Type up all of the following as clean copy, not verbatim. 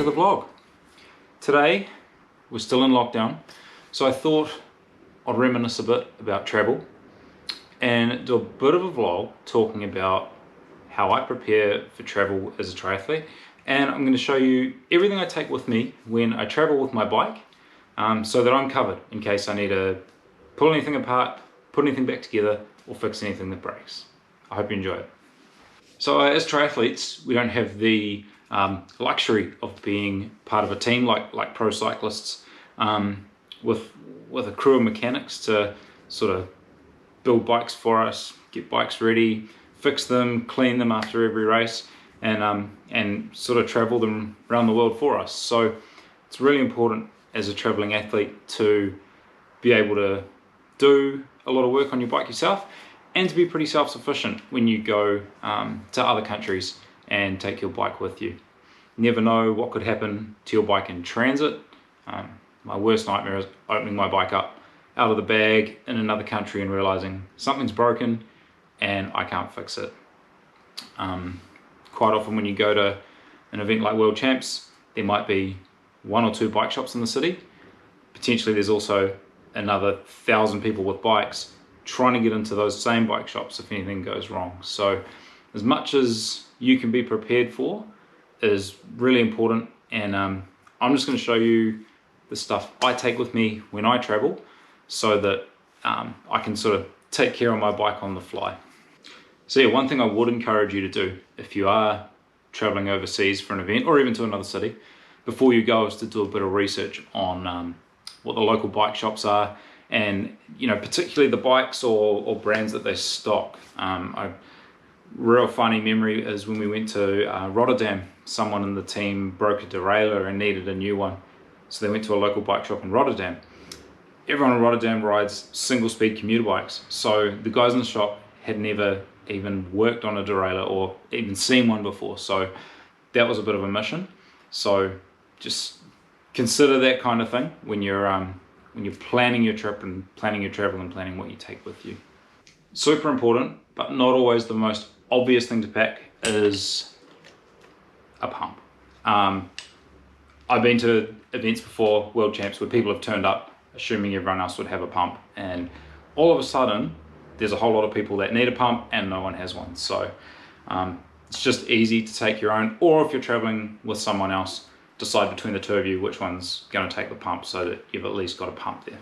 to the vlog. Today we're still in lockdown, so I thought I'd reminisce a bit about travel and do a bit of a vlog talking about how I prepare for travel as a triathlete. And I'm going to show you everything I take with me when I travel with my bike, so that I'm covered in case I need to pull anything apart, put anything back together, or fix anything that breaks. I hope you enjoy it. So as triathletes, we don't have the luxury of being part of a team like pro cyclists, with a crew of mechanics to sort of build bikes for us, get bikes ready, fix them, clean them after every race, and sort of travel them around the world for us. So it's really important as a traveling athlete to be able to do a lot of work on your bike yourself and to be pretty self-sufficient when you go to other countries and take your bike with you. You never know what could happen to your bike in transit. My worst nightmare is opening my bike up out of the bag in another country and realizing something's broken and I can't fix it. Quite often when you go to an event like World Champs, there might be 1 or 2 bike shops in the city. Potentially there's also another 1,000 people with bikes trying to get into those same bike shops if anything goes wrong. So as much as you can be prepared for is really important, and I'm just going to show you the stuff I take with me when I travel so that I can sort of take care of my bike on the fly. So yeah, one thing I would encourage you to do if you are traveling overseas for an event or even to another city before you go is to do a bit of research on what the local bike shops are, and particularly the bikes or brands that they stock. A real funny memory is when we went to Rotterdam. Someone in the team broke a derailleur and needed a new one, so they went to a local bike shop in Rotterdam. Everyone in Rotterdam rides single speed commuter bikes, so the guys in the shop had never even worked on a derailleur or even seen one before, so that was a bit of a mission. So just consider that kind of thing when you're planning your trip and planning your travel and planning what you take with you. Super important, but not always the most obvious thing to pack, is a pump. I've been to events before, World Champs, where people have turned up assuming everyone else would have a pump, and all of a sudden there's a whole lot of people that need a pump and no one has one. So it's just easy to take your own, or if you're traveling with someone else, decide between the two of you which one's going to take the pump so that you've at least got a pump there.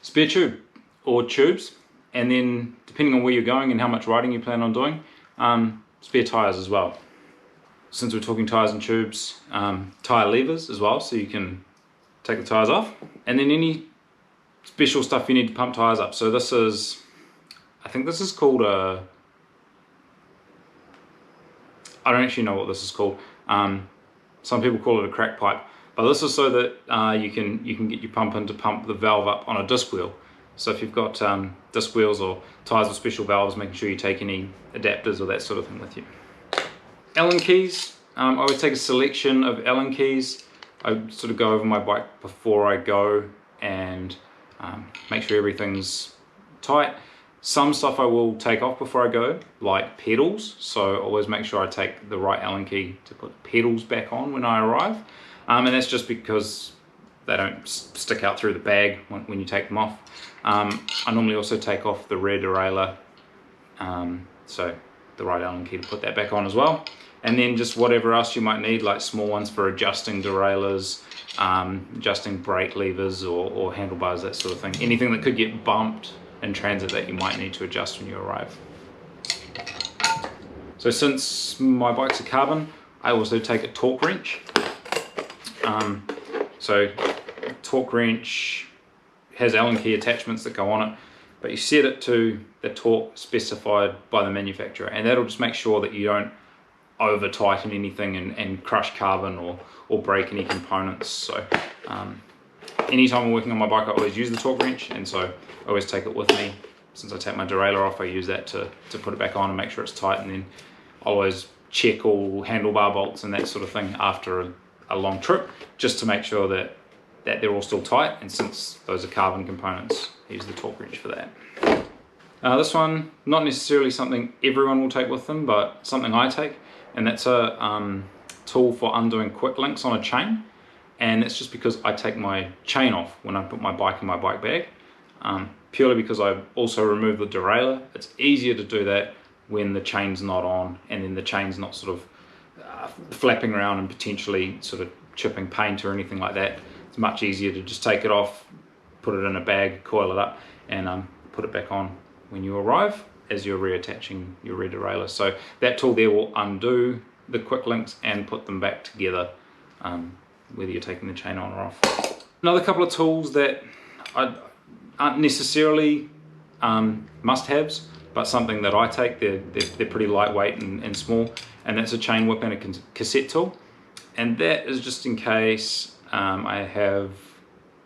Spare tube or tubes, and then depending on where you're going and how much riding you plan on doing, spare tires as well. Since we're talking tires and tubes, tire levers as well, so you can take the tires off, and then any special stuff you need to pump tires up. So this is, I think this is called I don't actually know what this is called. Some people call it a crack pipe, but this is so that you can get your pump in to pump the valve up on a disc wheel. So if you've got disc wheels or tires with special valves, making sure you take any adapters or that sort of thing with you. Allen keys. I always take a selection of Allen keys. I sort of go over my bike before I go and make sure everything's tight. Some stuff I will take off before I go, like pedals, so always make sure I take the right Allen key to put the pedals back on when I arrive, and that's just because they don't stick out through the bag when you take them off. I normally also take off the rear derailleur, so the right Allen key to put that back on as well, and then just whatever else you might need, like small ones for adjusting derailleurs, adjusting brake levers or handlebars, that sort of thing. Anything that could get bumped in transit that you might need to adjust when you arrive. So since my bike's a carbon, I also take a torque wrench. So torque wrench has Allen key attachments that go on it, but you set it to the torque specified by the manufacturer, and that'll just make sure that you don't over tighten anything and crush carbon or break any components. So anytime I'm working on my bike, I always use the torque wrench, and so I always take it with me. Since I take my derailleur off, I use that to put it back on and make sure it's tight, and then I'll always check all handlebar bolts and that sort of thing after a long trip, just to make sure that they're all still tight, and since those are carbon components, I use the torque wrench for that. This one, not necessarily something everyone will take with them, but something I take, and that's a tool for undoing quick links on a chain, and it's just because I take my chain off when I put my bike in my bike bag, purely because I also remove the derailleur. It's easier to do that when the chain's not on, and then the chain's not sort of flapping around and potentially sort of chipping paint or anything like that. It's much easier to just take it off, put it in a bag, coil it up, and put it back on when you arrive as you're reattaching your rear derailleur. So that tool there will undo the quick links and put them back together, whether you're taking the chain on or off. Another couple of tools that aren't necessarily must-haves, but something that I take. They're pretty lightweight and small, and that's a chain whip and a cassette tool. And that is just in case I have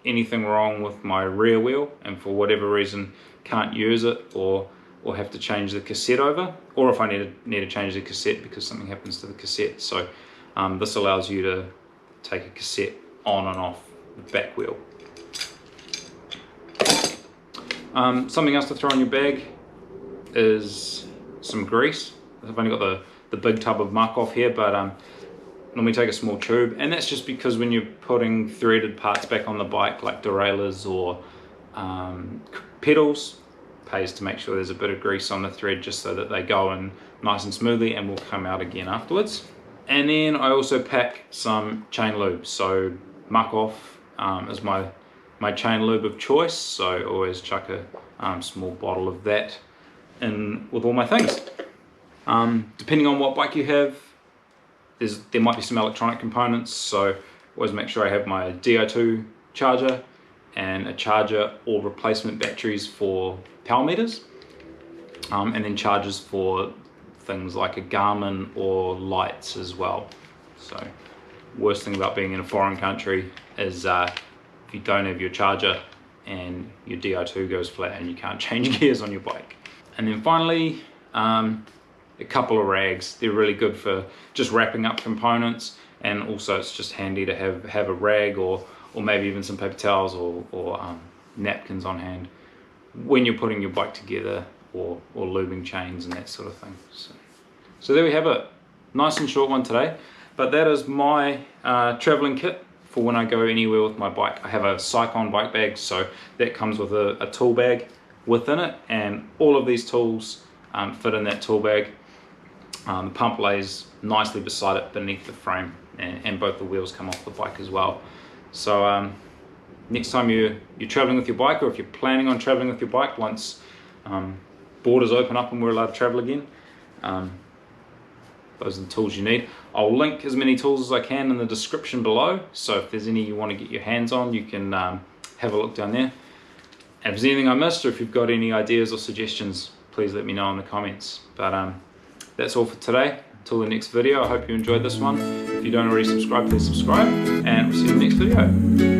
anything wrong with my rear wheel and for whatever reason can't use it, or have to change the cassette over, or if I need to change the cassette because something happens to the cassette. So this allows you to take a cassette on and off the back wheel. Something else to throw in your bag is some grease. I've only got the big tub of muck off here, but normally take a small tube, and that's just because when you're putting threaded parts back on the bike, like derailleurs or pedals, pays to make sure there's a bit of grease on the thread just so that they go in nice and smoothly and will come out again afterwards. And then I also pack some chain lube. So Muck Off is my chain lube of choice, so I always chuck a small bottle of that in with all my things. Depending on what bike you have, there might be some electronic components, so always make sure I have my Di2 charger and a charger or replacement batteries for power meters, and then chargers for things like a Garmin or lights as well. So worst thing about being in a foreign country is if you don't have your charger and your Di2 goes flat and you can't change gears on your bike. And then finally, a couple of rags. They're really good for just wrapping up components, and also it's just handy to have a rag or maybe even some paper towels or napkins on hand when you're putting your bike together or lubing chains and that sort of thing. So there we have it. Nice and short one today, but that is my traveling kit for when I go anywhere with my bike. I have a Cyclone bike bag, so that comes with a tool bag within it, and all of these tools fit in that tool bag. The pump lays nicely beside it beneath the frame, and both the wheels come off the bike as well. So next time you're traveling with your bike, or if you're planning on traveling with your bike once borders open up and we're allowed to travel again, those are the tools you need. I'll link as many tools as I can in the description below, so if there's any you want to get your hands on, you can have a look down there. And if there's anything I missed, or if you've got any ideas or suggestions, please let me know in the comments. But that's all for today. Until the next video, I hope you enjoyed this one. If you don't already subscribe, please subscribe, and we'll see you in the next video.